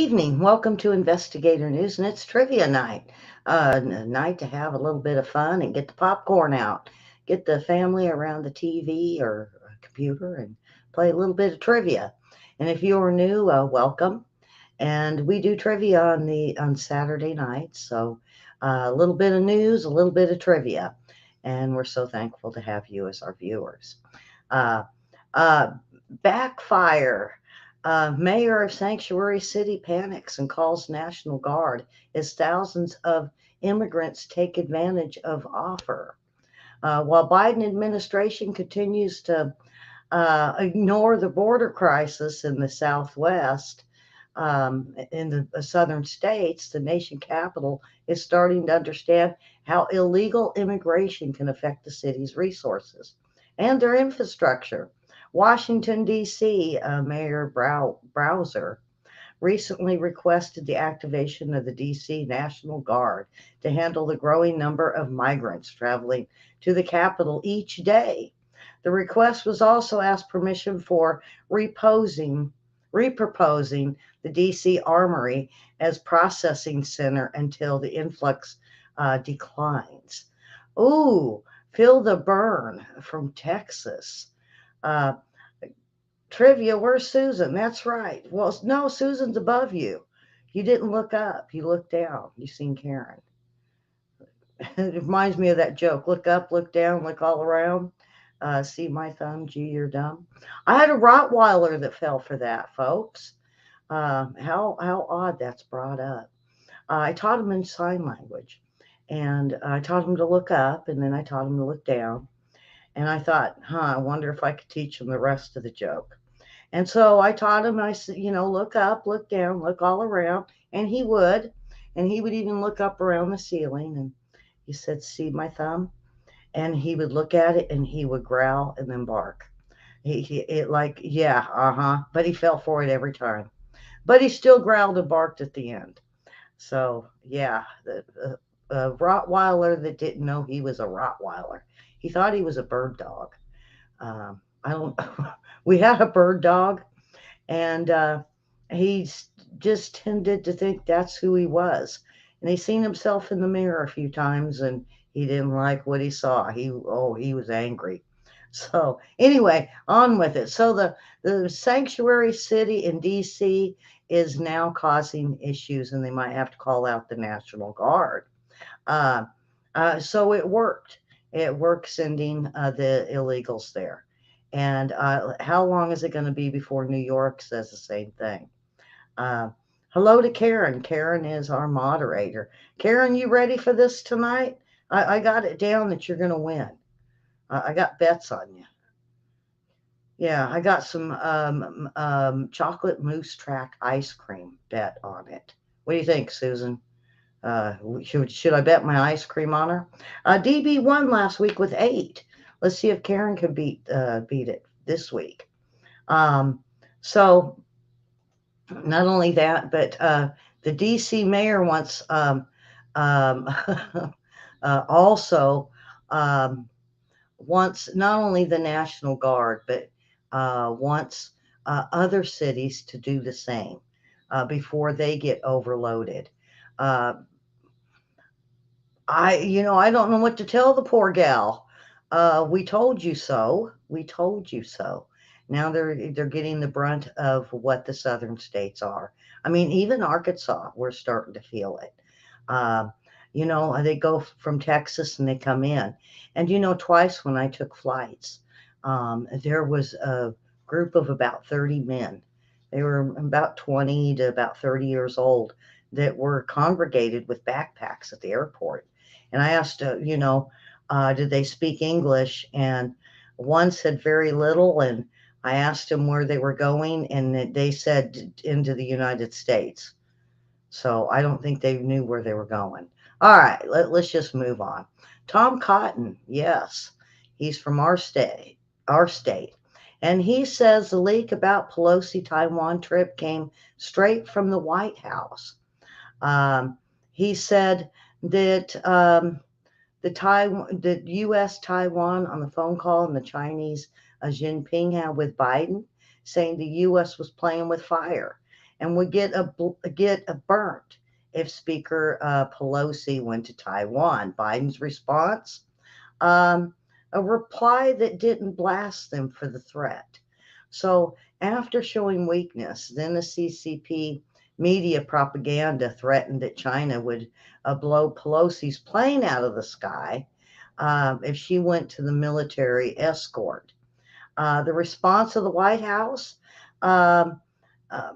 evening. Welcome to Investigator News, and it's trivia night. A night to have a little bit of fun and get the popcorn out, get the family around the TV or computer, and play a little bit of trivia. And if you're new, welcome. And we do trivia on Saturday nights, so a little bit of news, a little bit of trivia, and we're so thankful to have you as our viewers. Uh, uh, Backfire. Mayor of Sanctuary City panics and calls National Guard as thousands of immigrants take advantage of offer. While Biden administration continues to ignore the border crisis in the Southwest, in the southern states, the nation capital is starting to understand how illegal immigration can affect the city's resources and their infrastructure. Washington, D.C. Mayor Browser recently requested the activation of the D.C. National Guard to handle the growing number of migrants traveling to the capital each day. The request was also asked permission for repurposing the D.C. Armory as processing center until the influx declines. Ooh, feel the burn from Texas. Uh, Trivia, where's Susan? That's right. Well, no, Susan's above you. You didn't look up, you looked down. You seen Karen. It reminds me of that joke. Look up, look down, look all around. See my thumb, gee, you're dumb. I had a Rottweiler that fell for that, folks. How odd that's brought up. I taught him in sign language, and I taught him to look up, and then I taught him to look down. And I thought, I wonder if I could teach him the rest of the joke. And so I taught him, I said, look up, look down, look all around. And he would. And he would even look up around the ceiling. And he said, see my thumb? And he would look at it and he would growl and then bark. It like, yeah, But he fell for it every time. But he still growled and barked at the end. So, yeah, the Rottweiler that didn't know he was a Rottweiler. He thought he was a bird dog. I don't. We had a bird dog, and he just tended to think that's who he was. And he seen himself in the mirror a few times, and he didn't like what he saw. He was angry. So anyway, on with it. So the sanctuary city in D.C. is now causing issues, and they might have to call out the National Guard. Uh, so it worked. It worked sending the illegals there. And how long is it going to be before New York says the same thing? Uh, Hello to Karen. Karen is our moderator. Karen, you ready for this tonight? I got it down that you're going to win. I got bets on you. Yeah, I got some chocolate mousse track ice cream bet on it. What do you think, Susan? Uh, should I bet my ice cream on her? DB won last week with 8. Let's see if Karen can beat it this week. Um, so not only that, but the DC mayor wants um, also um, wants not only the National Guard, but wants other cities to do the same before they get overloaded. Uh, I don't know what to tell the poor gal. We told you so. We told you so. Now they're getting the brunt of what the southern states are. I mean, even Arkansas, we're starting to feel it. Um, they go from Texas and they come in. And twice when I took flights, there was a group of about 30 men. They were about 20 to about 30 years old that were congregated with backpacks at the airport. And I asked, did they speak English? And one said very little. And I asked them where they were going, and they said into the United States. So I don't think they knew where they were going. All right, let's just move on. Tom Cotton, yes, he's from our state. And he says the leak about Pelosi Taiwan trip came straight from the White House. Um, he said that the U.S. Taiwan on the phone call and the Chinese Jinping had with Biden, saying the U.S. was playing with fire. and would get a burnt if Speaker Pelosi went to Taiwan. Biden's response, um, a reply that didn't blast them for the threat. So after showing weakness, then the CCP media propaganda threatened that China would blow Pelosi's plane out of the sky if she went to the military escort. The response of the White House, um,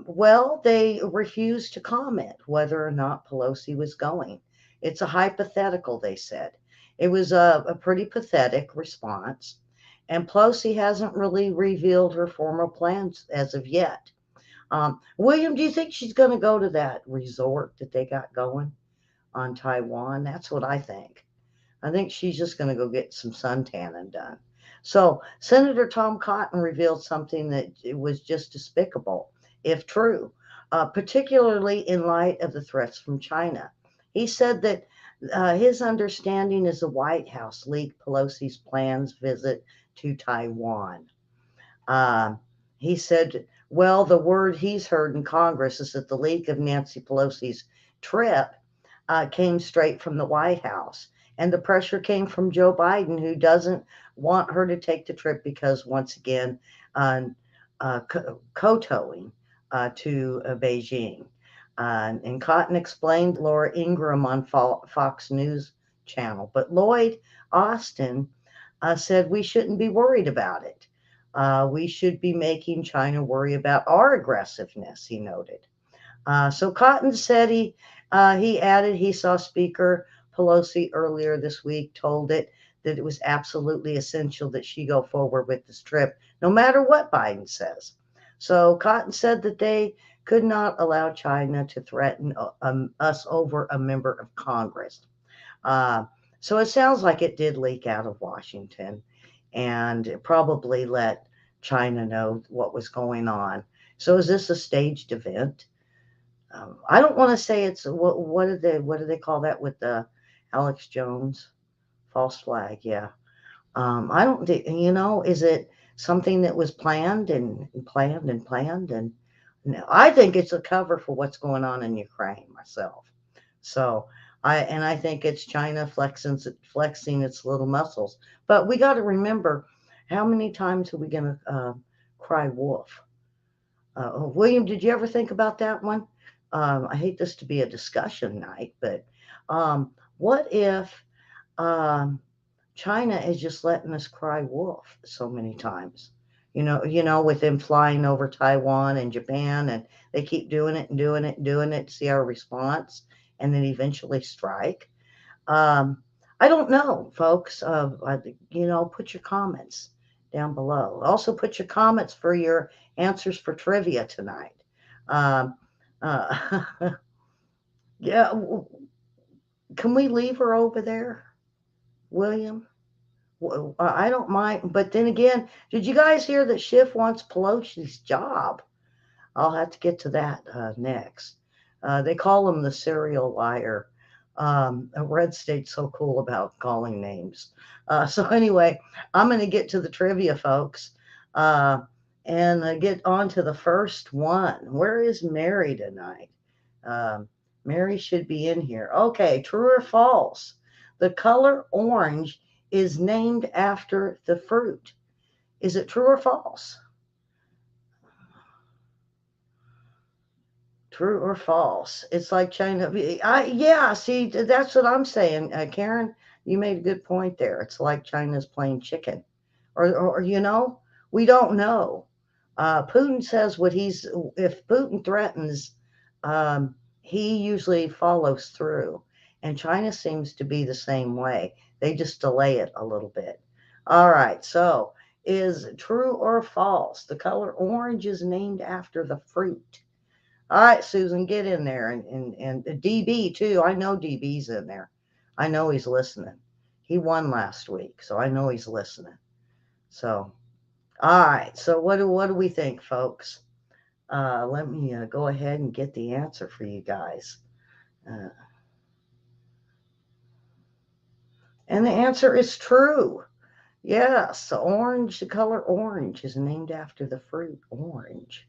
well, they refused to comment whether or not Pelosi was going. It's a hypothetical, they said. It was a pretty pathetic response. And Pelosi hasn't really revealed her formal plans as of yet. William, do you think she's going to go to that resort that they got going on Taiwan? That's what I think. I think she's just going to go get some suntanning done. So, Senator Tom Cotton revealed something that it was just despicable, if true, particularly in light of the threats from China. He said that his understanding is the White House leaked Pelosi's plans visit to Taiwan. Um, he said, well, the word he's heard in Congress is that the leak of Nancy Pelosi's trip came straight from the White House. And the pressure came from Joe Biden, who doesn't want her to take the trip because, once again, uh, kowtowing to Beijing. And Cotton explained Laura Ingraham on Fox News channel. But Lloyd Austin said we shouldn't be worried about it. We should be making China worry about our aggressiveness, he noted. So Cotton said he added he saw Speaker Pelosi earlier this week, told it that it was absolutely essential that she go forward with this trip, no matter what Biden says. So Cotton said that they could not allow China to threaten us over a member of Congress. Uh, so it sounds like it did leak out of Washington and it probably let China know what was going on. So is this a staged event? I don't want to say it's what do they call that with the Alex Jones false flag? Yeah. I don't think is it something that was planned and planned and planned and no, I think it's a cover for what's going on in Ukraine myself. So I think it's China flexing its little muscles. But we got to remember how many times are we going to cry wolf? William, did you ever think about that one? I hate this to be a discussion night, but what if um, China is just letting us cry wolf so many times? With them flying over Taiwan and Japan, and they keep doing it and doing it and doing it to see our response, and then eventually strike. Um, I don't know, folks. Put your comments down below. Also, put your comments for your answers for trivia tonight. Um, uh, yeah, can we leave her over there, William? Well, I don't mind, but then again, did you guys hear that Schiff wants Pelosi's job? I'll have to get to that next. They call him the serial liar. Red State's so cool about calling names. So anyway, I'm going to get to the trivia, folks, and get on to the first one. Where is Mary tonight? Um, Mary should be in here. Okay, true or false? The color orange is named after the fruit. Is it true or false? True or false? It's like China. Yeah, see, that's what I'm saying. Karen, you made a good point there. It's like China's playing chicken. Or we don't know. Putin says if Putin threatens, he usually follows through. And China seems to be the same way. They just delay it a little bit. All right, so is true or false? The color orange is named after the fruit. All right, Susan, get in there. And DB, too. I know DB's in there. I know he's listening. He won last week, so I know he's listening. So, all right. So what do we think, folks? Let me go ahead and get the answer for you guys. And the answer is true. Yes, the color orange is named after the fruit orange.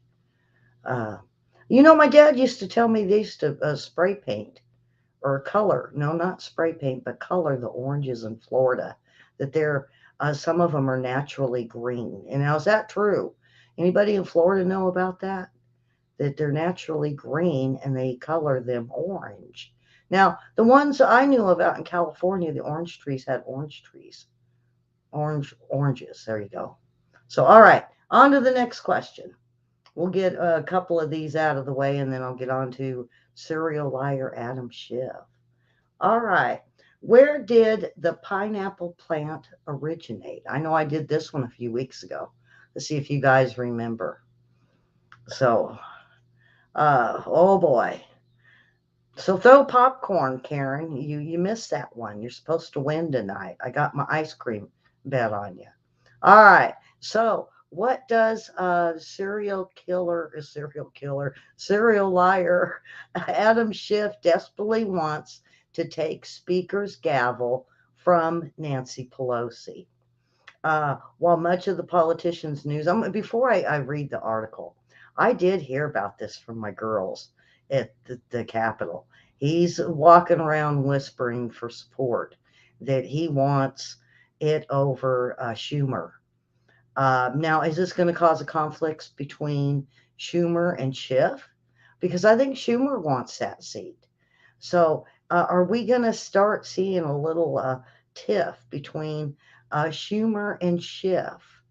Uh, My dad used to tell me they used to spray paint or color. No, not spray paint, but color the oranges in Florida. That they're some of them are naturally green. And now is that true? Anybody in Florida know about that? That they're naturally green and they color them orange. Now, the ones I knew about in California, the orange trees had orange trees, oranges. There you go. So, all right, on to the next question. We'll get a couple of these out of the way and then I'll get on to serial liar Adam Schiff. All right. Where did the pineapple plant originate? I know I did this one a few weeks ago. Let's see if you guys remember. So, oh boy. So throw popcorn, Karen. You missed that one. You're supposed to win tonight. I got my ice cream bet on you. All right. So what does serial liar Adam Schiff desperately wants to take Speaker's gavel from Nancy Pelosi? While much of the politicians' news, before I read the article, I did hear about this from my girls at the Capitol. He's walking around whispering for support that he wants it over Schumer. Now, is this going to cause a conflict between Schumer and Schiff? Because I think Schumer wants that seat. So, are we going to start seeing a little tiff between Schumer and Schiff?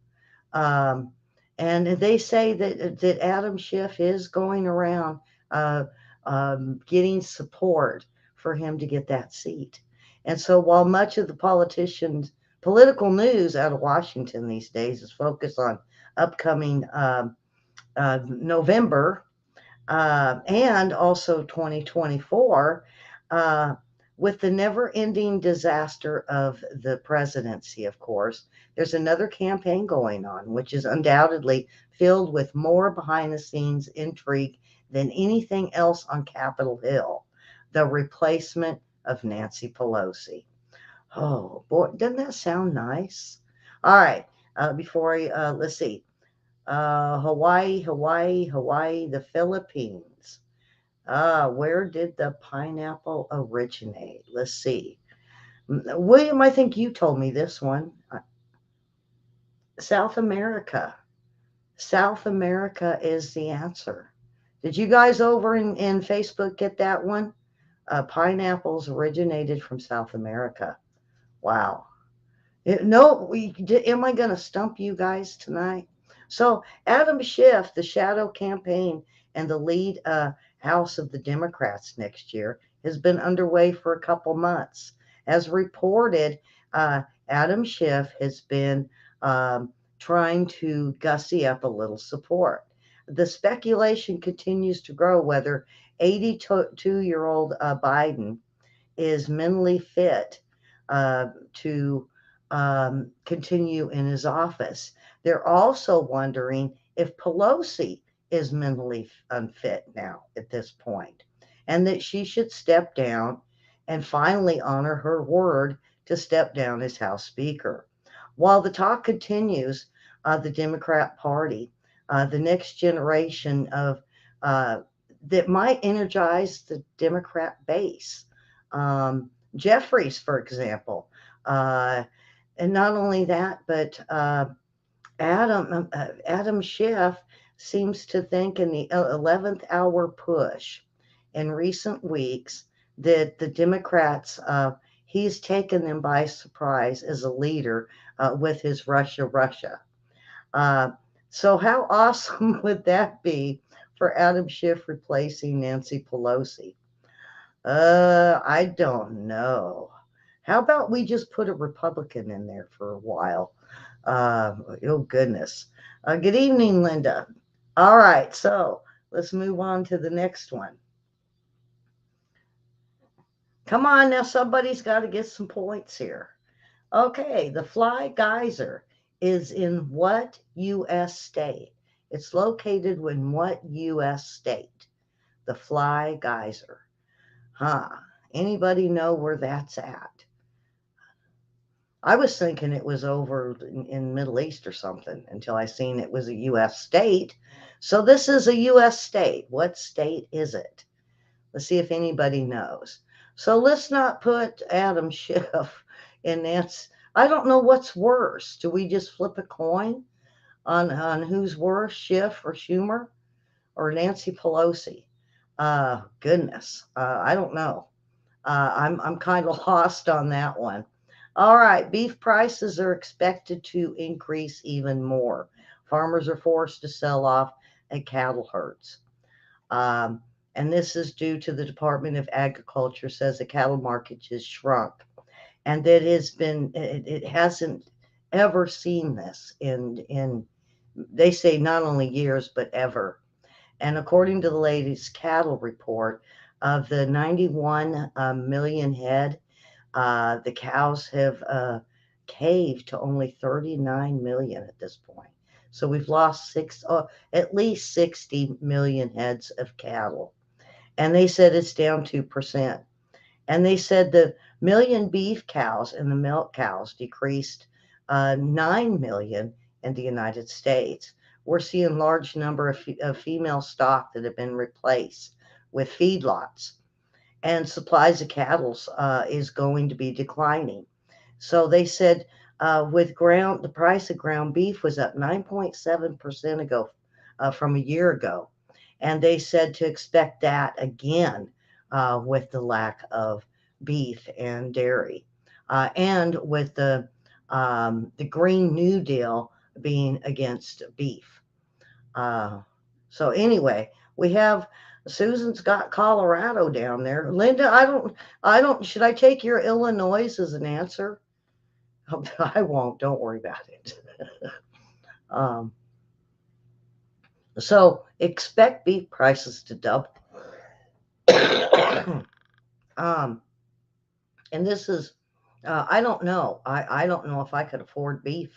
Um, and they say that Adam Schiff is going around uh, getting support for him to get that seat. And so, while much of the political news out of Washington these days is focused on upcoming November and also 2024, uh, with the never ending disaster of the presidency, of course, there's another campaign going on, which is undoubtedly filled with more behind the scenes intrigue than anything else on Capitol Hill, the replacement of Nancy Pelosi. Oh, boy, doesn't that sound nice? All right, let's see. Hawaii, the Philippines. Where did the pineapple originate? Let's see. William, I think you told me this one. South America. South America is the answer. Did you guys over in Facebook get that one? Pineapples originated from South America. Wow. No, am I going to stump you guys tonight? So, Adam Schiff, the shadow campaign and the lead House of the Democrats next year, has been underway for a couple months. As reported, Adam Schiff has been trying to gussy up a little support. The speculation continues to grow whether 82-year-old Biden is mentally fit to continue in his office. They're also wondering if Pelosi is mentally unfit now at this point, and that she should step down and finally honor her word to step down as House Speaker. While the talk continues, the Democrat Party, the next generation of that might energize the Democrat base. Jeffries, for example, and not only that, but Adam Schiff seems to think in the 11th hour push in recent weeks that the Democrats, he's taken them by surprise as a leader with his Russia. Uh, so, how awesome would that be for Adam Schiff replacing Nancy Pelosi? I don't know. How about we just put a Republican in there for a while? Oh, goodness. Good evening, Linda. All right, so let's move on to the next one. Come on now, somebody's got to get some points here. Okay, the Fly Geyser is in what U.S. state? It's located in what U.S. state? The Fly Geyser. Huh. Anybody know where that's at? I was thinking it was over in Middle East or something until I seen it was a U.S. state. So this is a U.S. state. What state is it? Let's see if anybody knows. So let's not put Adam Schiff in that's. I don't know what's worse. Do we just flip a coin on who's worse, Schiff or Schumer or Nancy Pelosi? Goodness, I don't know. I'm kind of lost on that one. All right, beef prices are expected to increase even more. Farmers are forced to sell off at cattle herds. Um, and this is due to the Department of Agriculture says the cattle market has shrunk, and that it hasn't ever seen this in they say not only years but ever. And according to the latest cattle report, of the 91 million head, the cows have caved to only 39 million at this point. So we've lost at least 60 million heads of cattle. And they said it's down 2%. And they said the million beef cows and the milk cows decreased 9 million in the United States. We're seeing large number of female stock that have been replaced with feedlots, and supplies of cattle is going to be declining. So they said the price of ground beef was up 9.7% ago from a year ago, and they said to expect that again with the lack of beef and dairy, and with the Green New Deal being against beef. Uh, so anyway, we have Susan's got Colorado down there. Linda, should I take your Illinois as an answer? I won't. Don't worry about it. um, so expect beef prices to double. um, and this is, I don't know. I don't know if I could afford beef.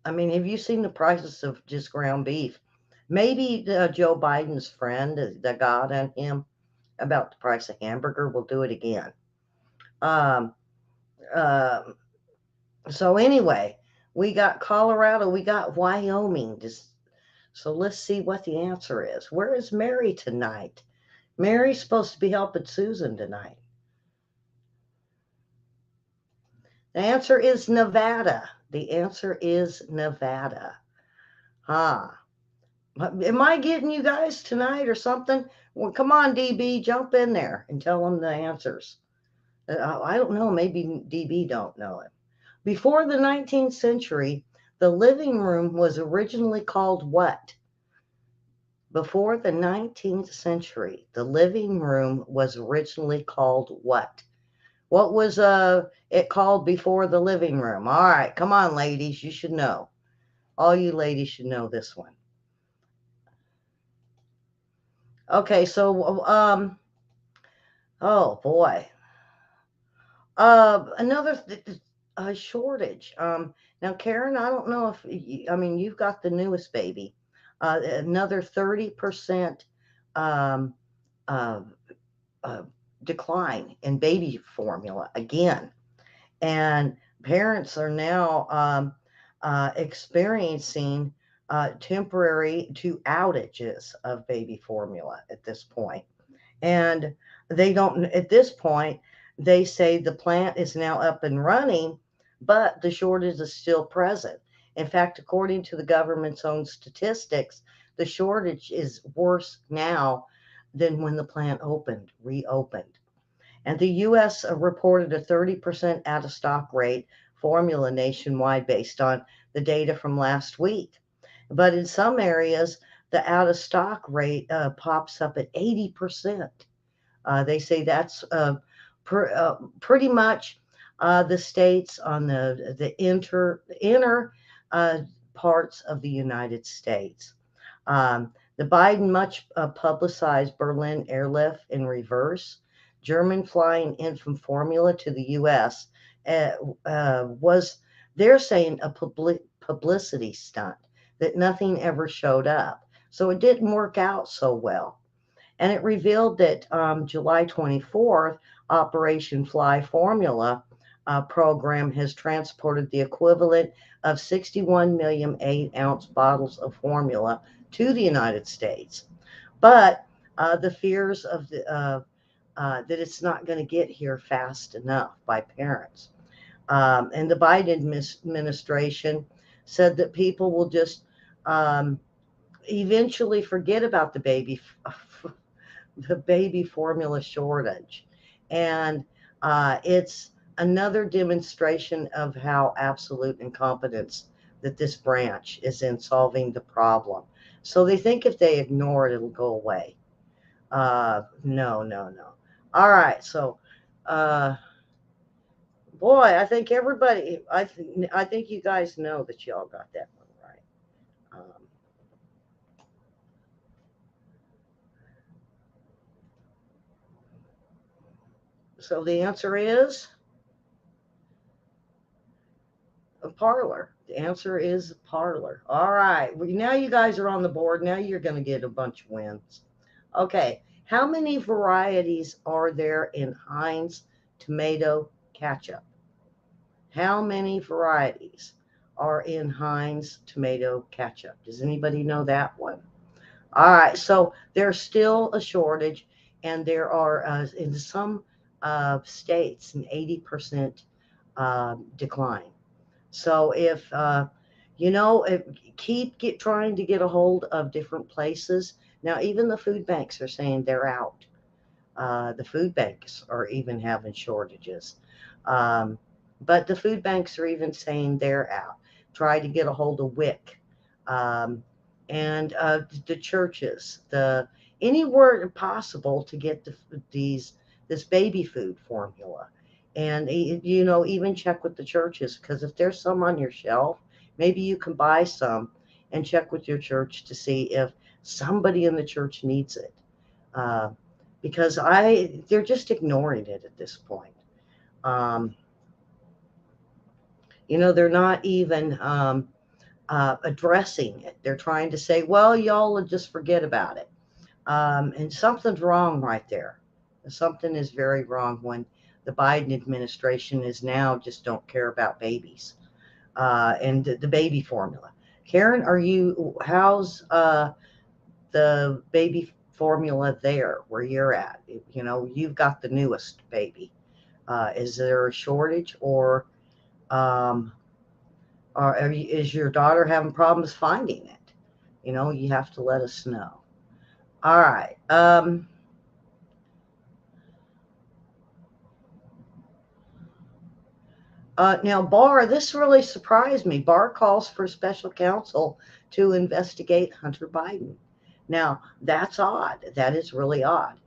I mean, have you seen the prices of just ground beef? Maybe Joe Biden's friend that got on him about the price of hamburger will do it again. Um, uh, so anyway, we got Colorado, we got Wyoming. So let's see what the answer is. Where is Mary tonight? Mary's supposed to be helping Susan tonight. The answer is Nevada. The answer is Nevada. Ah, am I getting you guys tonight or something? Well, come on, DB, jump in there and tell them the answers. I don't know. Maybe DB don't know it. Before the 19th century, the living room was originally called what? Before the 19th century, the living room was originally called what? What was it called before the living room? All right, come on, ladies, you should know. All you ladies should know this one. Okay, so oh boy, another shortage. Now, Karen, I don't know if I mean you've got the newest baby. Another 30% um, uh, uh, decline in baby formula again, and parents are now experiencing temporary to outages of baby formula at this point. And they don't, at this point, they say the plant is now up and running, but the shortage is still present. In fact, according to the government's own statistics, the shortage is worse now than when the plant reopened. And the U.S. reported a 30% out of stock rate formula nationwide based on the data from last week. But in some areas, the out of stock rate pops up at 80%. They say that's pretty much the states on the inner parts of the United States. The Biden much publicized Berlin airlift in reverse, German flying infant formula to the U.S. Was, they're saying, a publicity stunt, that nothing ever showed up. So it didn't work out so well. And it revealed that July 24th, Operation Fly Formula program has transported the equivalent of 61 million 8-ounce bottles of formula to the United States. But the fears of that it's not going to get here fast enough by parents. And the Biden administration said that people will just eventually forget about the baby formula shortage, and it's another demonstration of how absolute incompetence that this branch is in solving the problem. So they think if they ignore it, it'll go away. No, no, no. All right, so boy, I think everybody, I think you guys know that y'all got that one right. So the answer is a parlor. The answer is parlor. All right. Well, now you guys are on the board. Now you're going to get a bunch of wins. Okay. How many varieties are there in Heinz tomato ketchup? How many varieties are in Heinz tomato ketchup? Does anybody know that one? All right. So there's still a shortage, and there are in some states an 80% decline. So if if trying to get a hold of different places. Now, even the food banks are saying they're out. The food banks are even having shortages. Um, but the food banks are even saying they're out. Try to get a hold of WIC, um, and the churches, the anywhere possible to get these this baby food formula. And even check with the churches, because if there's some on your shelf, maybe you can buy some and check with your church to see if somebody in the church needs it. Uh, because they're just ignoring it at this point. Um, they're not even addressing it. They're trying to say, well, y'all will just forget about it. And something's wrong right there. Something is very wrong when the Biden administration is now just don't care about babies and the baby formula. Karen, how's the baby formula there where you're at? You've got the newest baby. Is there a shortage, um, or is your daughter having problems finding it? You have to let us know. All right. Now, Barr, this really surprised me. Barr calls for special counsel to investigate Hunter Biden. Now, that's odd. That is really odd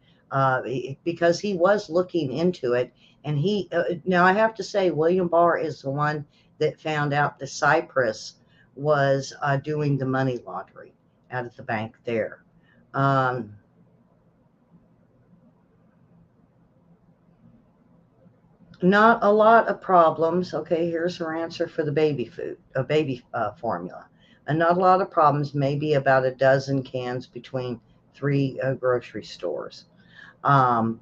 because he was looking into it. And now I have to say, William Barr is the one that found out that Cyprus was doing the money laundering out of the bank there. Um, Not a lot of problems. Okay, here's her answer for the baby formula. And not a lot of problems, maybe about a dozen cans between three grocery stores. Um,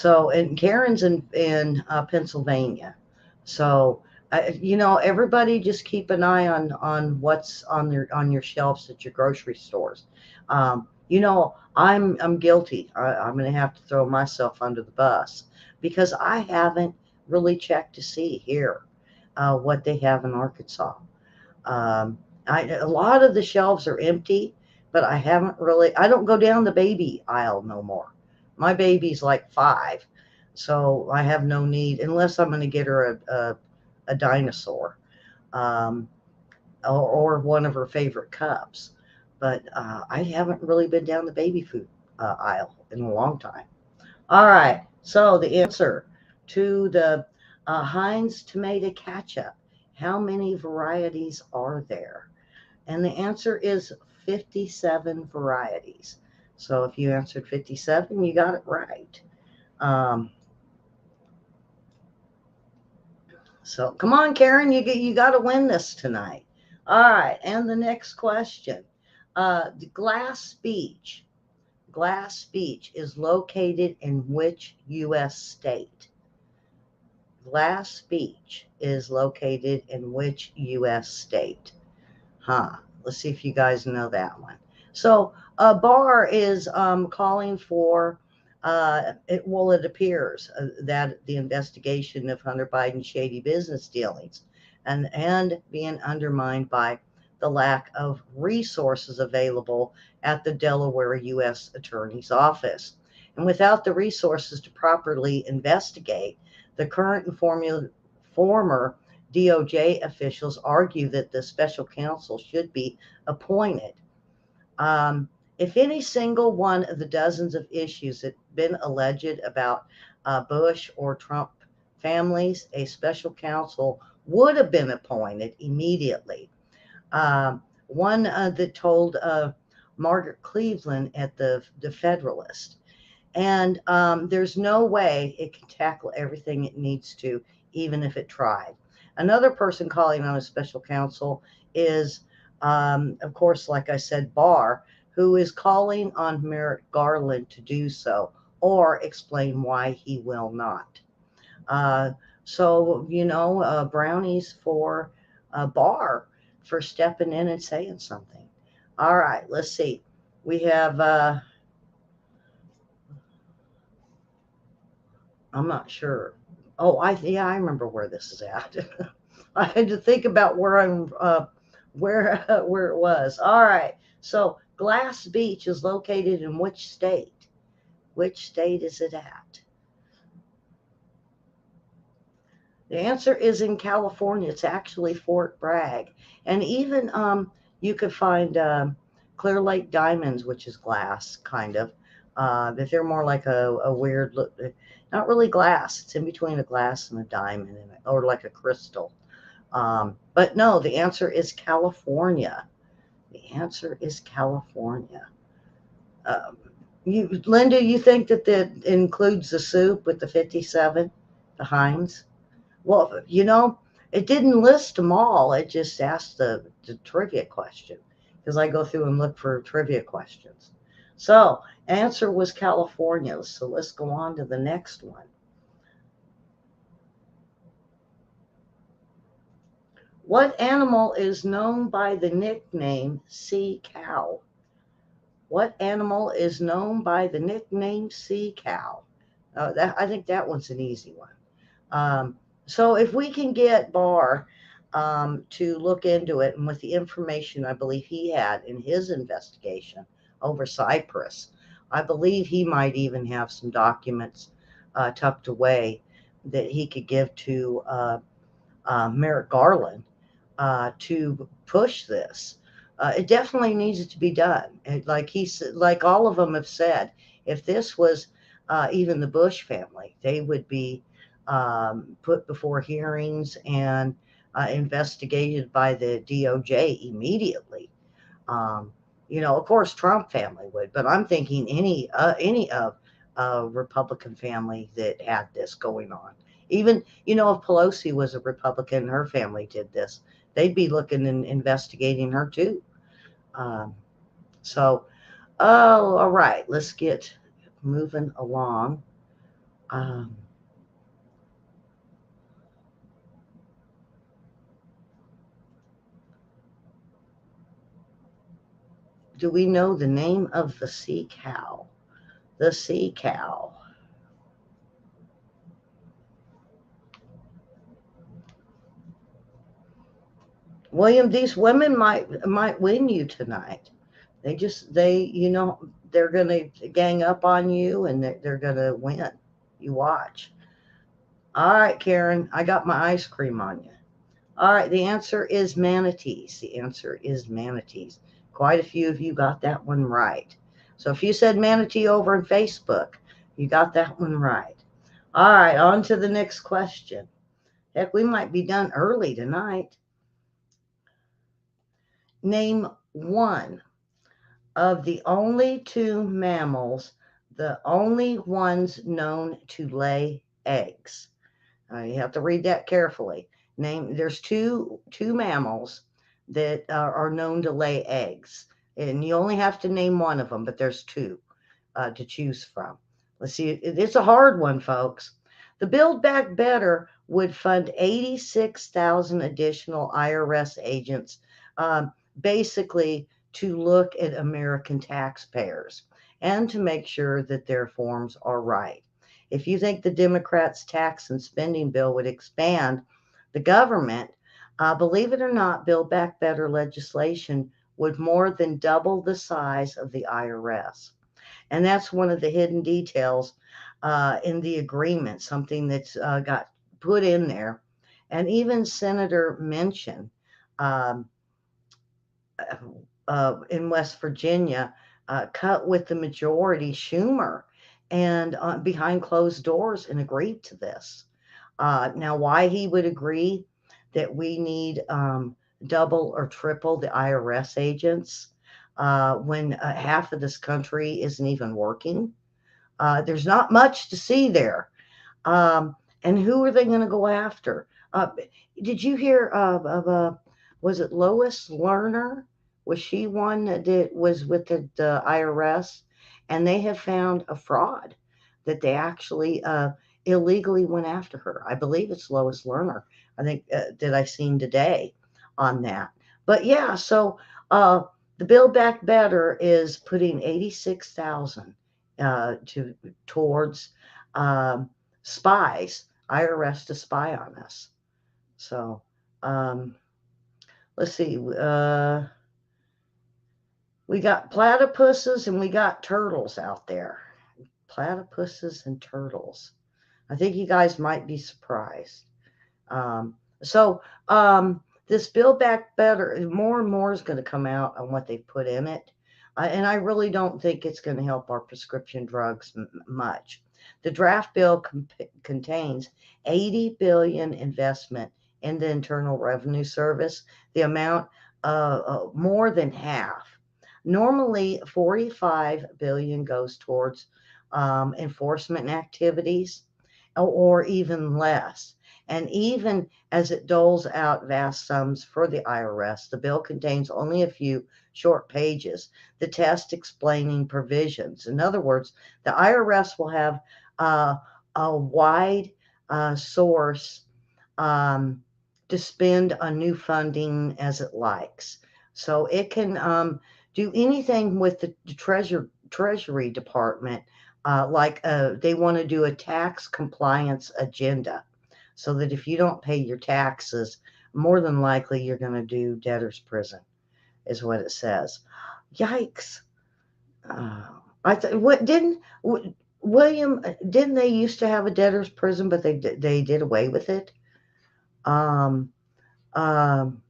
and Karen's in Pennsylvania. So, everybody just keep an eye on what's on your shelves at your grocery stores. I'm guilty. I'm going to have to throw myself under the bus because I haven't really checked to see here what they have in Arkansas. Um, a lot of the shelves are empty, but I don't go down the baby aisle no more. My baby's like 5, so I have no need unless I'm going to get her a dinosaur um, or one of her favorite cups. But I haven't really been down the baby food aisle in a long time. All right, so the answer to the Heinz tomato ketchup, how many varieties are there? And the answer is 57 varieties. So if you answered 57, you got it right. Um, so come on, Karen, you got to win this tonight. All right, and the next question. The Glass Beach is located in which U.S. state? Glass Beach is located in which U.S. state? Huh. Let's see if you guys know that one. So, Barr is calling for, it appears that the investigation of Hunter Biden's shady business dealings and being undermined by the lack of resources available at the Delaware U.S. Attorney's Office. And without the resources to properly investigate, the current and former DOJ officials argue that the special counsel should be appointed. Um, if any single one of the dozens of issues that have been alleged about Bush or Trump families, a special counsel would have been appointed immediately. One that told Margaret Cleveland at the Federalist. And there's no way it can tackle everything it needs to, even if it tried. Another person calling on a special counsel is, of course, like I said, Barr, who is calling on Merrick Garland to do so or explain why he will not. Uh, so, brownies for Barr for stepping in and saying something. All right, let's see. We have. I'm not sure. Oh, I remember where this is at. I had to think about where I'm where it was. All right. So Glass Beach is located in which state? Which state is it at? The answer is in California. It's actually Fort Bragg, and even you could find Clear Lake diamonds, which is glass, kind of. But they're more like a weird look. Not really glass. It's in between a glass and a diamond, or like a crystal. But no, the answer is California. The answer is California. Um, Linda, you think that includes the soup with the 57, the Heinz? Well, it didn't list them all. It just asked the trivia question because I go through and look for trivia questions. So, answer was California. So let's go on to the next one. What animal is known by the nickname sea cow? What animal is known by the nickname sea cow? I think that one's an easy one. So if we can get Barr to look into it, and with the information I believe he had in his investigation over Cyprus, I believe he might even have some documents tucked away that he could give to Merrick Garland to push this. It definitely needs to be done. Like all of them have said, if this was even the Bush family, they would be put before hearings and investigated by the DOJ immediately. Um, of course, Trump family would, but I'm thinking any of Republican family that had this going on. Even if Pelosi was a Republican and her family did this, they'd be looking and investigating her too. Um, so, oh, all right, let's get moving along. Um, do we know the name of the sea cow? The sea cow. William, these women might win you tonight. They're gonna gang up on you and they're gonna win. You watch. All right, Karen, I got my ice cream on you. All right, the answer is manatees. The answer is manatees. Quite a few of you got that one right. So if you said manatee over on Facebook, you got that one right. All right, on to the next question. Heck, we might be done early tonight. Name one of the only two mammals, the only ones known to lay eggs. You have to read that carefully. There's two mammals that are known to lay eggs, and you only have to name one of them, but there's two to choose from. Let's see. It's a hard one, folks. The Build Back Better would fund 86,000 additional IRS agents, um, basically to look at American taxpayers and to make sure that their forms are right. If you think the Democrats' tax and spending bill would expand the government, believe it or not, Build Back Better legislation would more than double the size of the IRS. And that's one of the hidden details in the agreement, something that's got put in there. And even Senator Manchin um, in West Virginia cut with the majority, Schumer, and behind closed doors and agreed to this. Now, why he would agree that we need double or triple the IRS agents when half of this country isn't even working? There's not much to see there. Um, and who are they going to go after? Did you hear was it Lois Lerner? Was she one that was with the IRS? And they have found a fraud that they actually illegally went after her. I believe it's Lois Lerner. I think that I seen today on that. But yeah, so uh, the Build Back Better is putting 86,000 to towards um, spies, IRS to spy on us. So um, let's see. We got platypuses and we got turtles out there. Platypuses and turtles. I think you guys might be surprised. Um, so this Build Back Better, more and more is going to come out on what they put in it. And I really don't think it's going to help our prescription drugs much. The draft bill contains 80 billion investment in the Internal Revenue Service, the amount more than half. Normally, 45 billion goes towards enforcement activities or even less. And even as it doles out vast sums for the IRS, the bill contains only a few short pages, the test explaining provisions. In other words, the IRS will have a wide source um, to spend on new funding as it likes. So it can do anything with the Treasury Department, they want to do a tax compliance agenda so that if you don't pay your taxes, more than likely you're going to do debtor's prison, is what it says. Yikes. Uh, what didn't William, didn't they used to have a debtor's prison, but they did away with it? Um, um,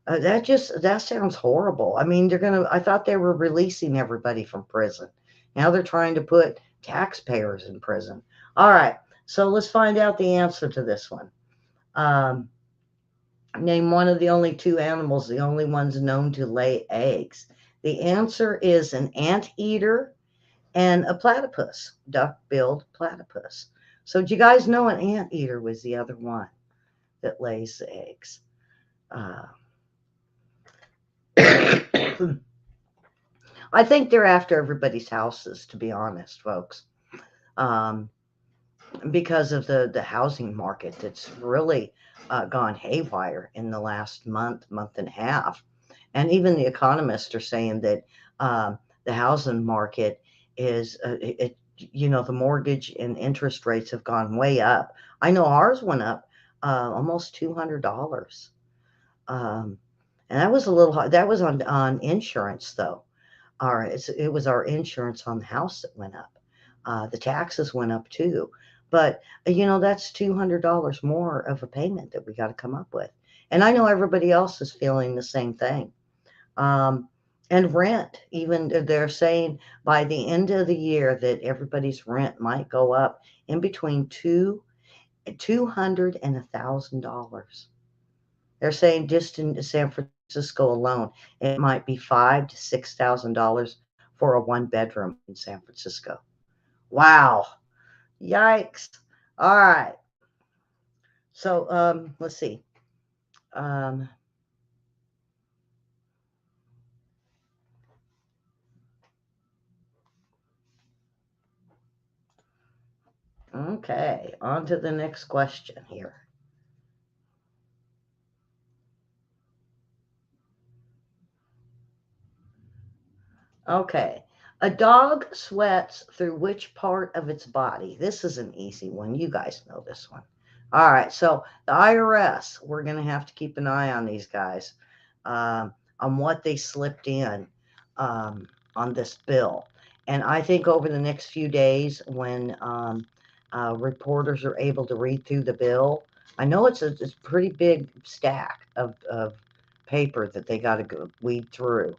that sounds horrible. I mean, I thought they were releasing everybody from prison. Now they're trying to put taxpayers in prison. All right, so let's find out the answer to this one. Um, Name one of the only two animals, the only ones known to lay eggs. The answer is an anteater and a platypus, duck-billed platypus. So, do you guys know an anteater was the other one that lays the eggs? Uh, I think they're after everybody's houses, to be honest, folks, um, because of the housing market that's really gone haywire in the last month and a half. And even the economists are saying that the housing market is, the mortgage and interest rates have gone way up. I know ours went up almost $200. Um, and that was a little hard. That was on insurance, though. It was our insurance on the house that went up. The taxes went up too. But, that's $200 more of a payment that we got to come up with. And I know everybody else is feeling the same thing. Um, and rent, even they're saying by the end of the year that everybody's rent might go up in between 200 and $1,000. They're saying just in San Francisco alone, it might be $5,000 to $6,000 for a one bedroom in San Francisco. Wow. Yikes. All right. So let's see. Um, okay, on to the next question here. Okay. A dog sweats through which part of its body? This is an easy one. You guys know this one. All right. So the IRS, we're going to have to keep an eye on these guys, um, on what they slipped in, um, on this bill. And I think over the next few days, when reporters are able to read through the bill, I know it's a pretty big stack of paper that they got to go weed through.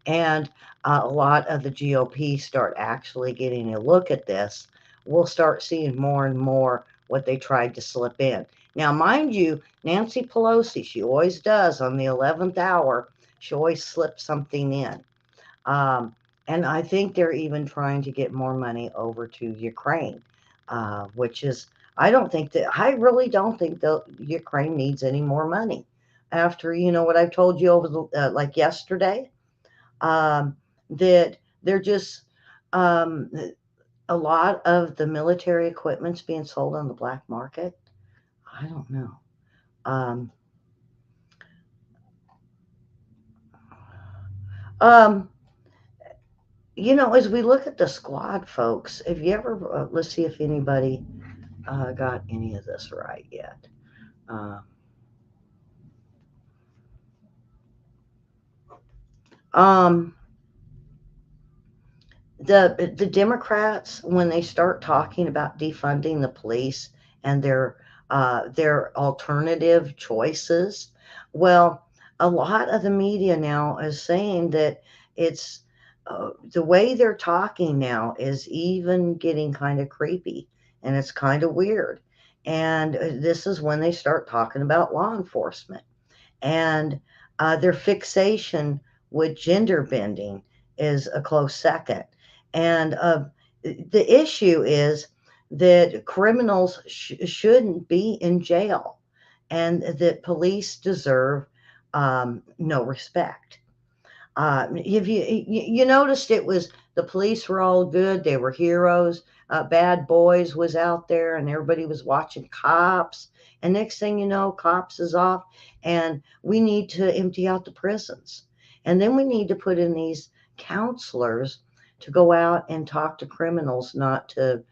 And a lot of the GOP start actually getting a look at this, we'll start seeing more and more what they tried to slip in. Now, mind you, Nancy Pelosi, she always does on the 11th hour, she always slips something in. Um, and I think they're even trying to get more money over to Ukraine, which is, I really don't think that Ukraine needs any more money. After, what I've told you over like yesterday, um, that they're just um, a lot of the military equipment's being sold on the black market. I don't know. Um, um, as we look at the squad, folks, have you ever, let's see if anybody got any of this right yet. Uh, um, the Democrats, when they start talking about defunding the police and their alternative choices, well, a lot of the media now is saying that it's the way they're talking now is even getting kind of creepy, and it's kind of weird. And this is when they start talking about law enforcement and their fixation with gender bending is a close second. And the issue is that criminals shouldn't be in jail and that police deserve no respect. If you noticed, it was the police were all good, they were heroes. Bad Boys was out there, and everybody was watching Cops. And next thing you know, Cops is off, and we need to empty out the prisons, and then we need to put in these counselors to go out and talk to criminals, not to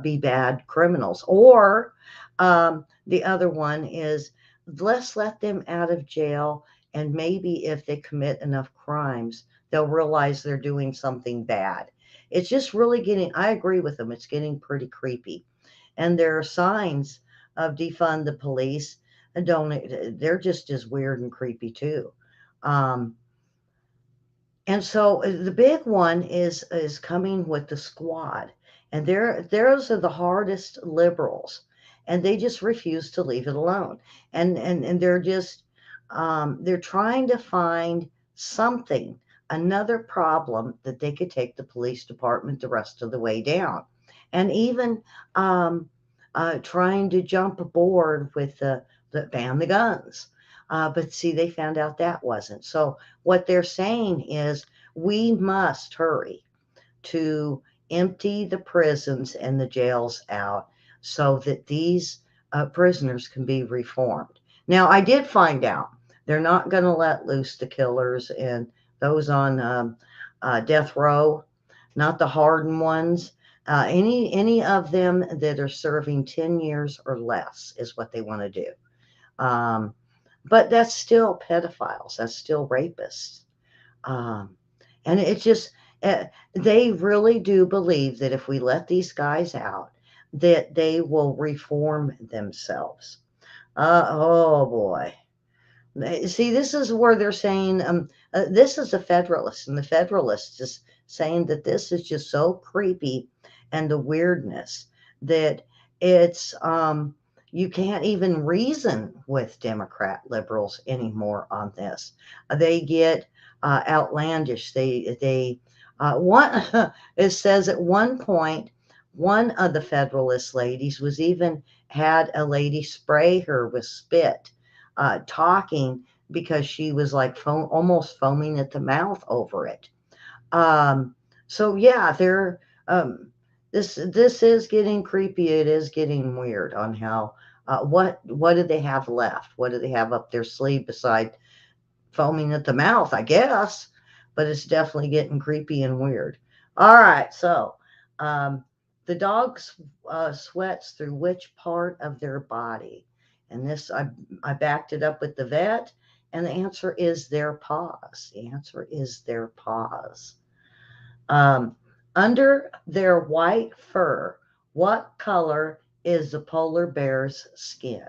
be bad criminals. Or the other one is, let's let them out of jail, and maybe if they commit enough crimes, they'll realize they're doing something bad. It's just really getting, I agree with them, it's getting pretty creepy. And there are signs of defund the police and don't, they're just as weird and creepy too. Um, and so the big one is coming with the squad, and those are the hardest liberals, and they just refuse to leave it alone, and they're trying to find something, another problem that they could take the police department the rest of the way down, and even um, trying to jump aboard with the ban the guns. But see, they found out that wasn't. So what they're saying is we must hurry to empty the prisons and the jails out so that these prisoners can be reformed. Now, I did find out they're not going to let loose the killers and those on death row, not the hardened ones. Any of them that are serving 10 years or less is what they want to do. Um, but that's still pedophiles. That's still rapists. Um, and it's just, they really do believe that if we let these guys out, that they will reform themselves. Oh boy. See, this is where they're saying, this is the Federalist, and the Federalist is saying that this is just so creepy and the weirdness that it's, you can't even reason with Democrat liberals anymore on this. They get outlandish. One, it says at one point, one of the Federalist ladies was even had a lady spray her with spit talking because she was like almost foaming at the mouth over it. Um, so yeah, they're this is getting creepy. It is getting weird on how what do they have left? What do they have up their sleeve beside foaming at the mouth? I guess. but it's definitely getting creepy and weird. All right, so um, the dog sweats through which part of their body? And this, I backed it up with the vet, and the answer is their paws. The answer is their paws. Um, Under their white fur, what color is the polar bear's skin?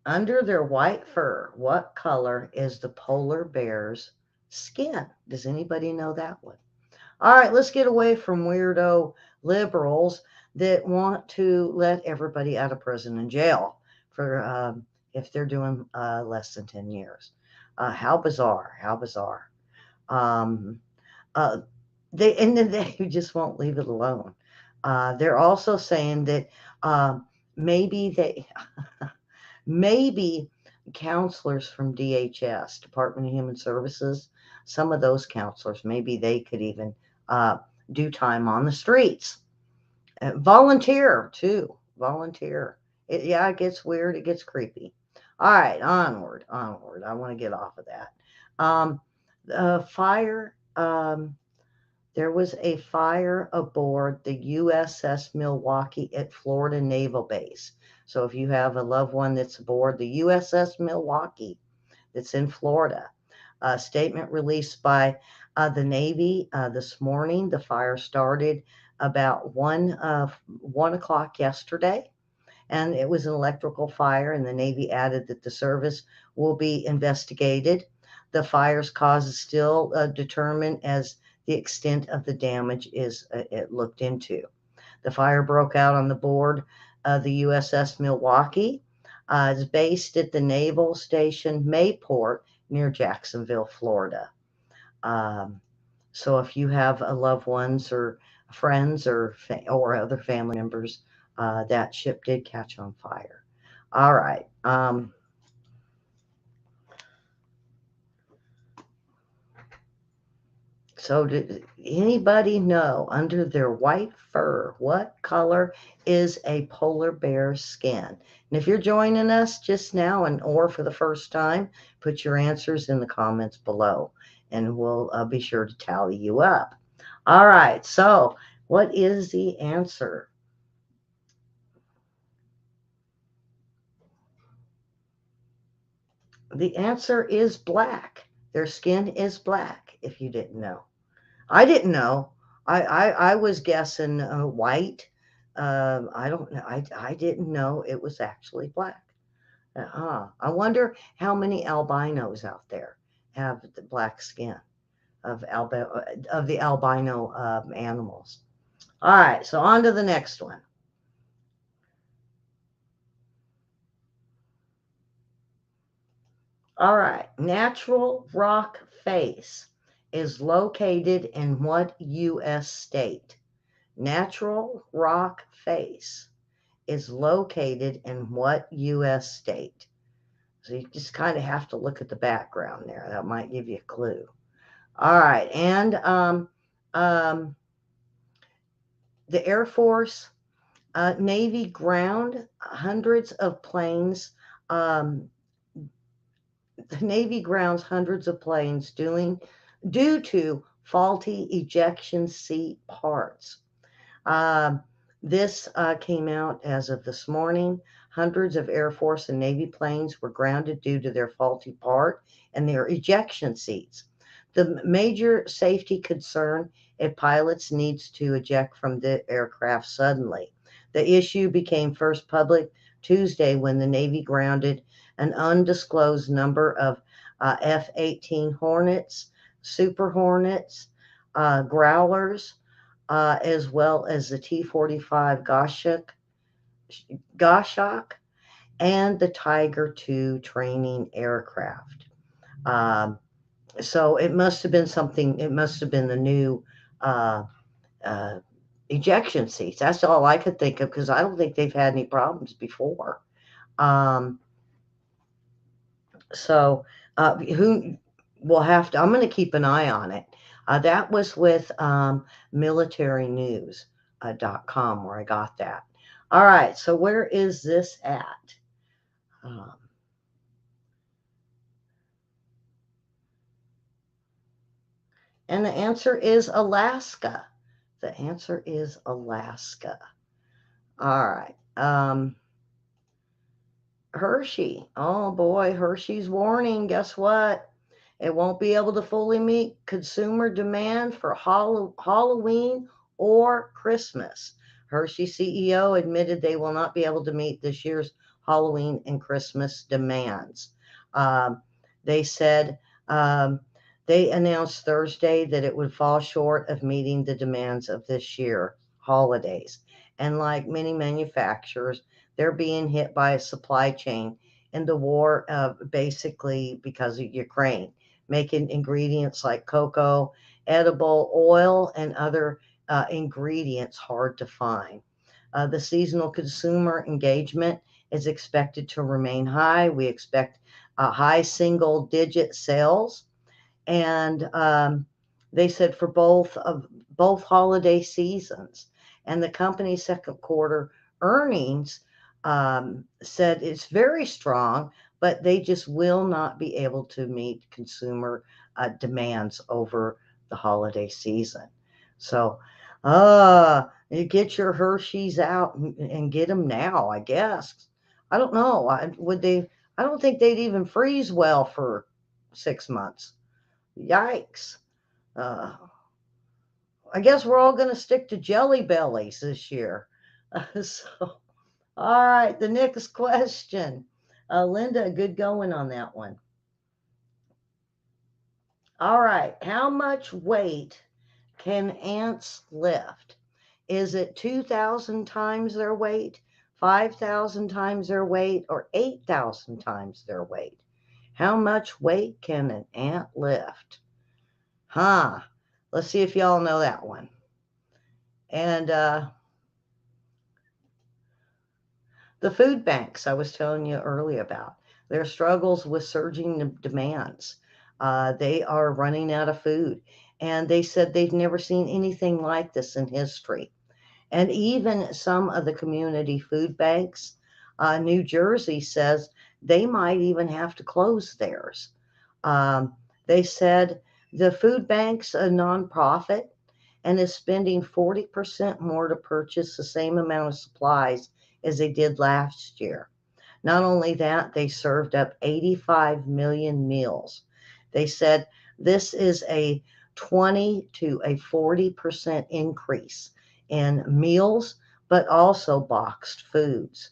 Under their white fur, what color is the polar bear's skin? Does anybody know that one? All right, let's get away from weirdo liberals that want to let everybody out of prison and jail for if they're doing less than 10 years. How bizarre! How bizarre! Um, uh, and then they just won't leave it alone. They're also saying that maybe they maybe counselors from DHS, Department of Human Services, some of those counselors, maybe they could even uh, do time on the streets. Volunteer, too. Volunteer. Yeah, it gets weird. It gets creepy. All right, onward, onward. I want to get off of that. Um, fire. There was a fire aboard the USS Milwaukee at Florida Naval Base. So if you have a loved one that's aboard the USS Milwaukee that's in Florida, a statement released by the Navy this morning. The fire started about 1 o'clock yesterday, and it was an electrical fire. And the Navy added that the service will be investigated. The fire's cause is still determined as the extent of the damage is looked into. The fire broke out on the board of the USS Milwaukee. It's based at the Naval Station Mayport near Jacksonville, Florida. Um, so if you have loved ones or friends or other family members, that ship did catch on fire. All right. So did anybody know under their white fur what color is a polar bear's skin? And if you're joining us just now or for the first time, put your answers in the comments below and we'll be sure to tally you up. All right, so what is the answer? The answer is black. Their skin is black, if you didn't know. I didn't know. I was guessing white. I don't know. I didn't know it was actually black. I wonder how many albinos out there have the black skin of the albino animals. All right, so on to the next one. All right, natural rock face is located in what U.S. state? Natural rock face is located in what U.S. state? So you just kind of have to look at the background there. That might give you a clue. All right, and um, the Air Force, Navy ground hundreds of planes. Um, the Navy grounds hundreds of planes due to faulty ejection seat parts. Um, this came out as of this morning. Hundreds of Air Force and Navy planes were grounded due to their faulty part and their ejection seats. The major safety concern if pilots needs to eject from the aircraft suddenly. The issue became first public Tuesday when the Navy grounded an undisclosed number of F-18 Hornets, Super Hornets, Growlers, as well as the T-45 Goshawk and the Tiger II training aircraft. Um, so it must have been something, it must have been the new uh, uh, ejection seats. That's all I could think of because I don't think they've had any problems before. Um, so who will have to, I'm going to keep an eye on it. That was with militarynews.com where I got that. All right, so where is this at? Um, And the answer is Alaska. The answer is Alaska. All right. Hershey. Oh boy, Hershey's warning. Guess what? It won't be able to fully meet consumer demand for Halloween or Christmas. Hershey CEO admitted they will not be able to meet this year's Halloween and Christmas demands. Um, they said they announced Thursday that it would fall short of meeting the demands of this year holidays. And like many manufacturers, they're being hit by a supply chain in the war, basically because of Ukraine, making ingredients like cocoa, edible oil, and other ingredients hard to find. The seasonal consumer engagement is expected to remain high. We expect high single digit sales, and they said for both holiday seasons. And the company's second quarter earnings said it's very strong, but they just will not be able to meet consumer demands over the holiday season. So, you get your Hershey's out and get them now, I guess. I don't know. Would they? I don't think they'd even freeze well for 6 months. Yikes. Uh, I guess we're all going to stick to Jelly Bellies this year. So, all right, the next question. Linda, good going on that one. All right, how much weight can ants lift? Is it 2,000 times their weight, 5,000 times their weight, or 8,000 times their weight? How much weight can an ant lift? Huh. Let's see if y'all know that one. And the food banks I was telling you earlier about, their struggles with surging demands. They are running out of food. And they said they've never seen anything like this in history. And even some of the community food banks, New Jersey says they might even have to close theirs. Um, they said the food bank's a nonprofit and is spending 40% more to purchase the same amount of supplies as they did last year. Not only that, they served up 85 million meals. They said this is a 20 to a 40% increase in meals, but also boxed foods.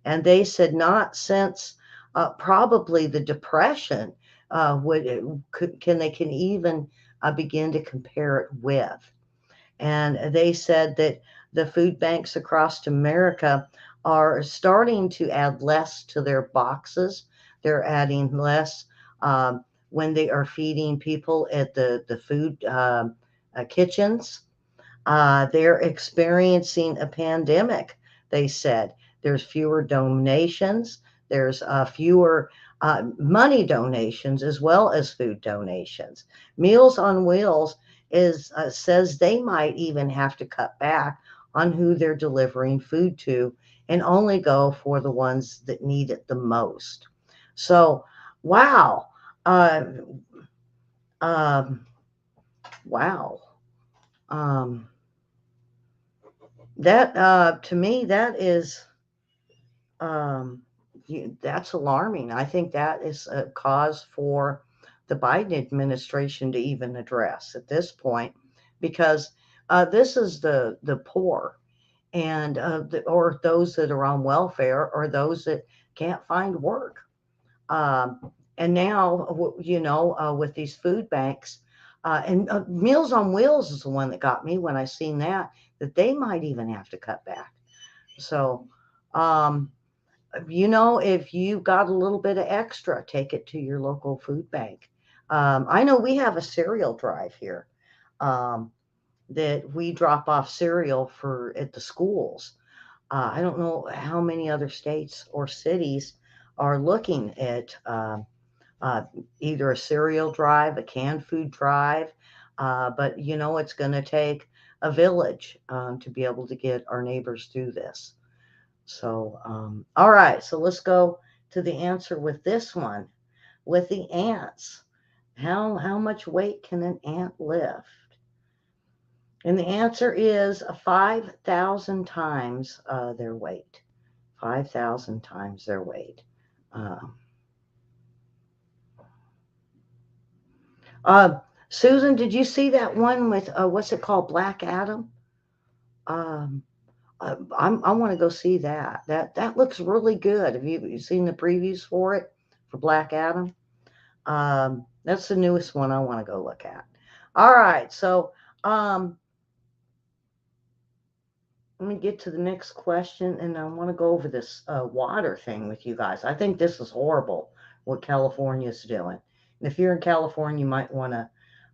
And they said not since probably the Depression can even begin to compare it with. And they said that the food banks across America are starting to add less to their boxes. They're adding less when they are feeding people at the food kitchens. They're experiencing a pandemic, they said. There's fewer donations, there's fewer money donations as well as food donations. Meals on Wheels says they might even have to cut back on who they're delivering food to and only go for the ones that need it the most. So, wow. Uh, um, wow. Um, that to me, that is um, that's alarming. I think that is a cause for the Biden administration to even address at this point, because this is the poor and or those that are on welfare or those that can't find work. And now, with these food banks, and Meals on Wheels is the one that got me when I seen that they might even have to cut back. So, um, if you got a little bit of extra, take it to your local food bank. I know we have a cereal drive here um, that we drop off cereal for at the schools. I don't know how many other states or cities are looking at uh, either a cereal drive, a canned food drive, but it's going to take a village to be able to get our neighbors through this. So, all right, so let's go to the answer with this one with the ants. How much weight can an ant lift? And the answer is 5,000 times their weight. 5,000 times their weight. Uh, uh, Susan, did you see that one with what's it called, Black Adam? Um, I want to go see that. That looks really good. Have you seen the previews for it for Black Adam? That's the newest one I want to go look at. All right, so um, let me get to the next question, and I want to go over this water thing with you guys. I think this is horrible what California is doing. And if you're in California, you might want to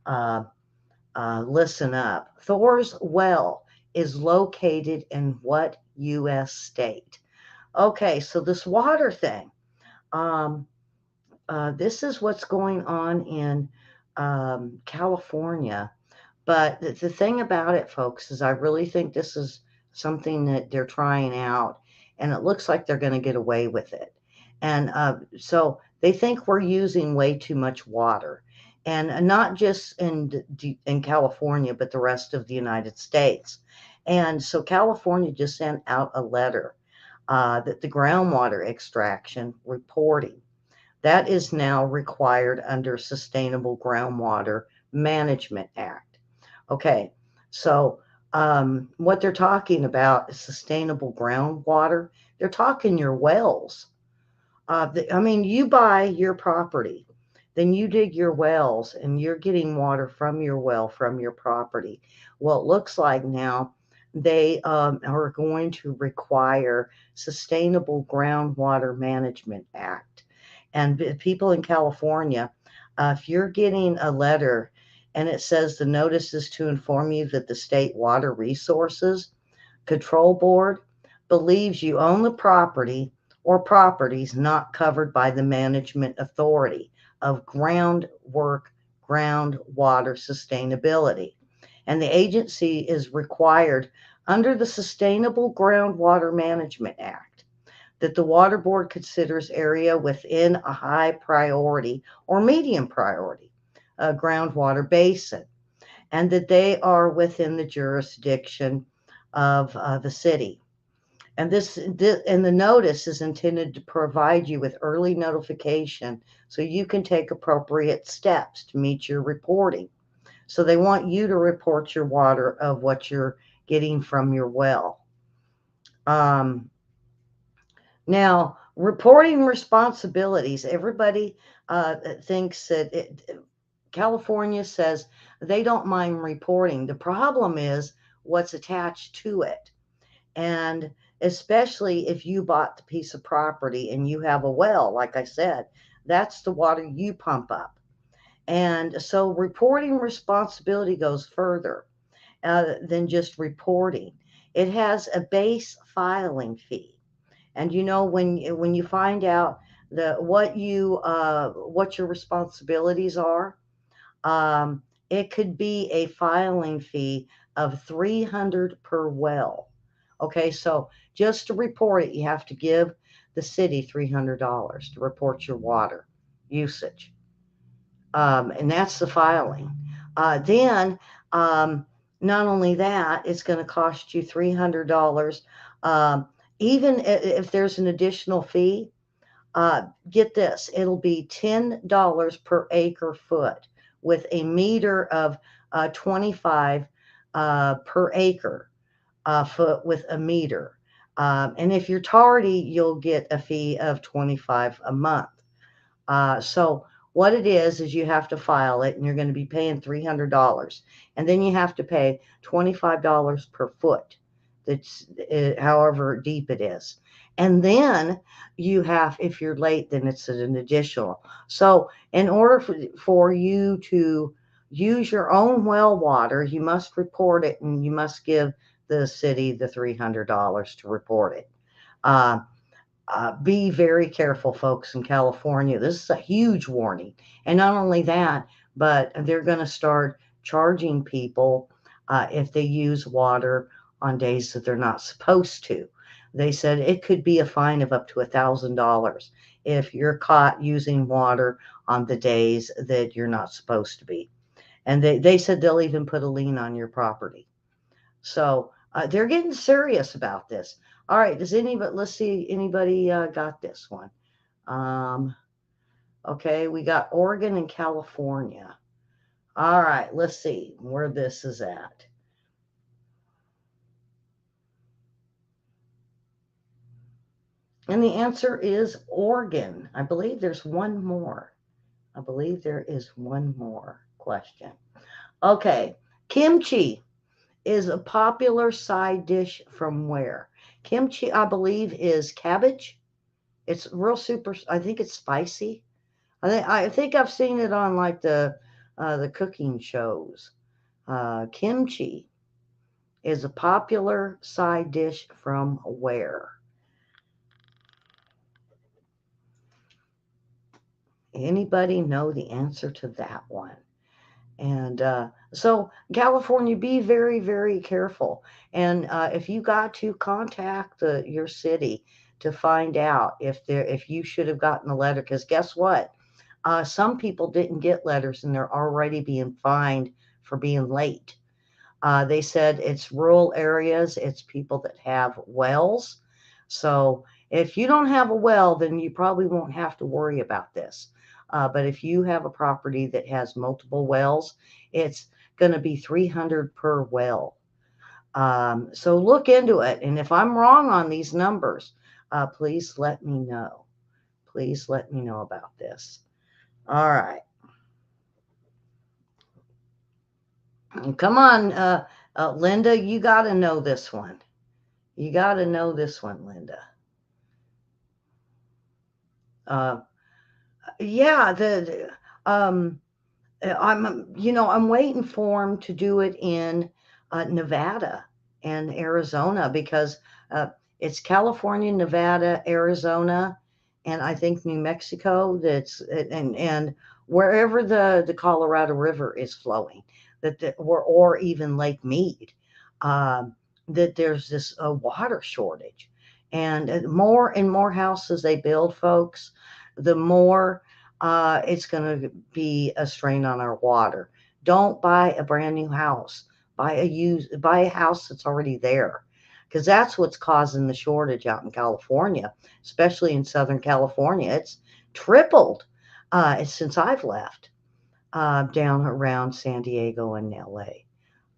uh, listen up. Thor's Well is located in what U.S. state? Okay, so this water thing, um, this is what's going on in California. But the thing about it, folks, is I really think this is something that they're trying out, and it looks like they're going to get away with it. And so they think we're using way too much water, and not just in California, but the rest of the United States. And so California just sent out a letter that the groundwater extraction reporting that is now required under Sustainable Groundwater Management Act. Okay, so what they're talking about is sustainable groundwater. They're talking your wells. I mean, you buy your property, then you dig your wells, and you're getting water from your well from your property. Well, it looks like now they are going to require Sustainable Groundwater Management Act. And people in California, if you're getting a letter and it says the notice is to inform you that the State Water Resources Control Board believes you own the property or properties not covered by the management authority of groundwork groundwater sustainability. And the agency is required under the Sustainable Groundwater Management Act that the water board considers area within a high priority or medium priority groundwater basin, and that they are within the jurisdiction of the city. And and the notice is intended to provide you with early notification so you can take appropriate steps to meet your reporting. So they want you to report your water of what you're getting from your well. Um, Now, reporting responsibilities, everybody thinks that California says they don't mind reporting. The problem is what's attached to it. And especially if you bought the piece of property and you have a well, like I said, that's the water you pump up. And so reporting responsibility goes further than just reporting. It has a base filing fee. And when you find out what your responsibilities are, it could be a filing fee of 300 per well. Okay, so just to report it, you have to give the city $300 to report your water usage. And that's the filing. Then, not only that, it's going to cost you $300. Um, Even if there's an additional fee, get this, it'll be $10 per acre foot with a meter of 25 per acre foot with a meter. And if you're tardy, you'll get a fee of 25 a month. So what it is you have to file it, and you're going to be paying $300, and then you have to pay $25 per foot. That's however deep it is. And then if you're late, then it's an additional. So in order for you to use your own well water, you must report it, and you must give the city the $300 to report it. Uh, be very careful, folks, in California. This is a huge warning. And not only that, but they're going to start charging people if they use water on days that they're not supposed to. They said it could be a fine of up to $1,000 if you're caught using water on the days that you're not supposed to be. And they said they'll even put a lien on your property. So they're getting serious about this. All right, does anybody, let's see, anybody got this one? Um, okay, we got Oregon and California. All right, let's see where this is at. And the answer is Oregon. I believe there's one more. I believe there is one more question. Okay, kimchi is a popular side dish from where? Kimchi, I believe, is cabbage. It's real super. I think it's spicy. I think I've seen it on like the cooking shows. Kimchi is a popular side dish from where? Anybody know the answer to that one? And so, California, be very, very careful. And if you got to contact your city to find out if you should have gotten a letter, because guess what? Some people didn't get letters and they're already being fined for being late. They said it's rural areas, it's people that have wells. So if you don't have a well, then you probably won't have to worry about this. But if you have a property that has multiple wells, it's going to be 300 per well. So look into it. And if I'm wrong on these numbers, please let me know. Please let me know about this. All right. Come on, Linda, you got to know this one. You got to know this one, Linda. Uh, yeah, I'm waiting for him to do it in Nevada and Arizona because uh, it's California, Nevada, Arizona, and I think New Mexico. And wherever the Colorado River is flowing, or even Lake Mead, um, that there's this water shortage, and more and more houses they build, folks, the more it's going to be a strain on our water. Don't buy a brand new house. Buy a house that's already there, because that's what's causing the shortage out in California, especially in Southern California. It's tripled since I've left down around San Diego and LA.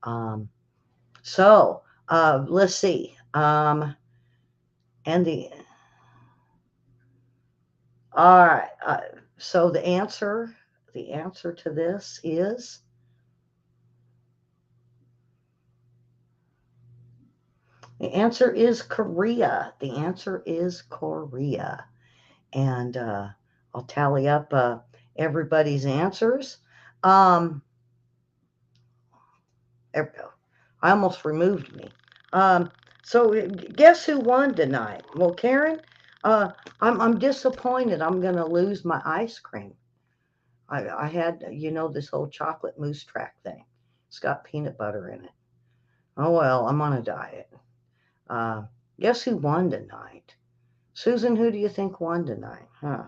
Um, so let's see. And all right. So the answer to this is the answer is Korea. The answer is Korea. And I'll tally up everybody's answers. Um, there we go. I almost removed me. Um, so guess who won tonight? Well, Karen, uh, I'm disappointed. I'm going to lose my ice cream. I had, this whole chocolate mousse track thing. It's got peanut butter in it. Oh well, I'm on a diet. Uh, guess who won tonight? Susan, who do you think won tonight? Huh?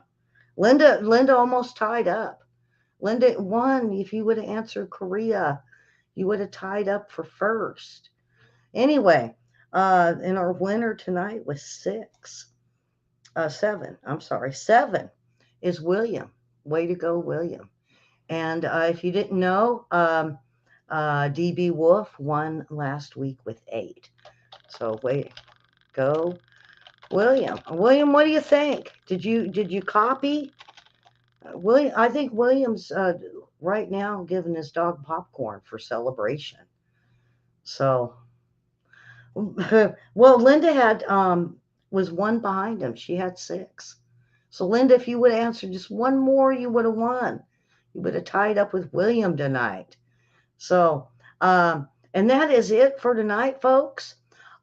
Linda almost tied up. Linda won. If you would have answered Korea, you would have tied up for first. Anyway, and our winner tonight was seven. I'm sorry, seven is William. Way to go, William. And if you didn't know, DB Wolf won last week with 8. So wait, go, William. William, what do you think? Did you copy? William, I think William's right now giving his dog popcorn for celebration. So, well, Linda had was one behind him. She had 6. So, Linda, if you would have answered just one more, you would have won. You would have tied up with William tonight. So, and that is it for tonight, folks.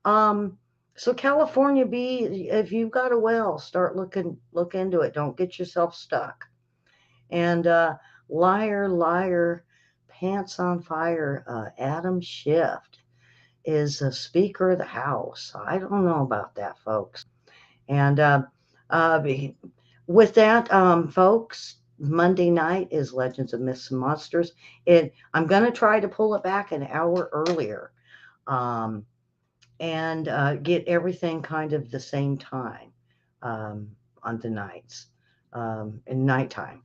Um, so California B, if you've got a well, look into it. Don't get yourself stuck. And liar, liar, pants on fire, Adam Schiff is a Speaker of the House. I don't know about that, folks. And uh, With that, folks, Monday night is Legends of Myths and Monsters. I'm going to try to pull it back an hour earlier, um, and get everything kind of the same time, um, on the nights, in nighttime.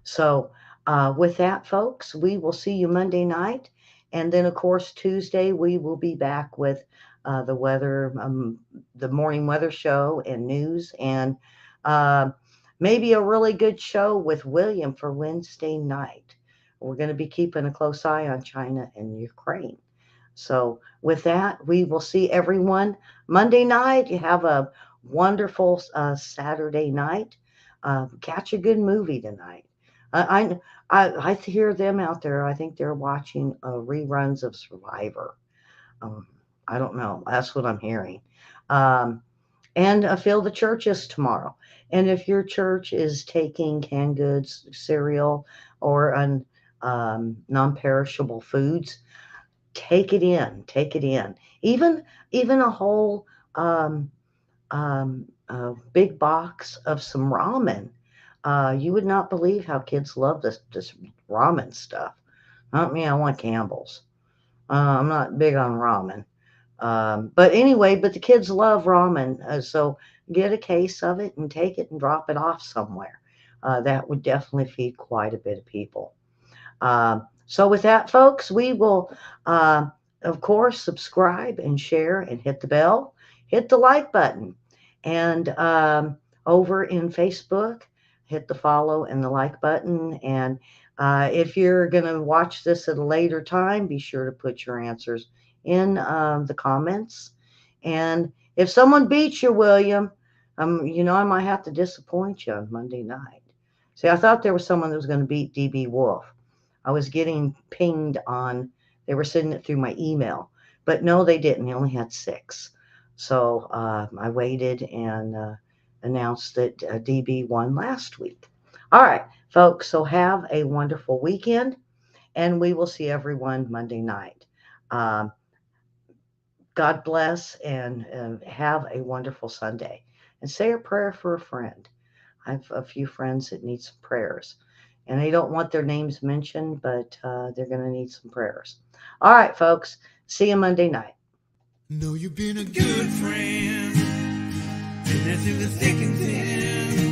So, with that, folks, we will see you Monday night. And then, of course, Tuesday, we will be back with the weather, the morning weather show and news, and uh, maybe a really good show with William for Wednesday night. We're going to be keeping a close eye on China and Ukraine. So, with that, we will see everyone Monday night. You have a wonderful Saturday night. Catch a good movie tonight. I hear them out there. I think they're watching reruns of Survivor. Um, I don't know. That's what I'm hearing. Um, and fill the churches tomorrow. And if your church is taking canned goods, cereal, or non-perishable foods, take it in. Take it in. Even even a whole um, big box of some ramen. You would not believe how kids love this ramen stuff. Not me. I want Campbell's. I'm not big on ramen. But anyway, but the kids love ramen, so get a case of it and take it and drop it off somewhere. That would definitely feed quite a bit of people. So, with that, folks, we will, uh, of course, subscribe and share and hit the bell, hit the like button. And over in Facebook, hit the follow and the like button. And if you're going to watch this at a later time, be sure to put your answers in the comments. And if someone beats you, William, I might have to disappoint you on Monday night. See, I thought there was someone that was going to beat DB Wolf. I was getting pinged on, they were sending it through my email, but no, they didn't. They only had six. So I waited and announced that DB won last week. All right, folks, so have a wonderful weekend, and we will see everyone Monday night. Um, God bless, and have a wonderful Sunday. And say a prayer for a friend. I have a few friends that need some prayers, and they don't want their names mentioned, but they're going to need some prayers. All right, folks. See you Monday night. No, you've been a good friend, and that's in the thick and thin.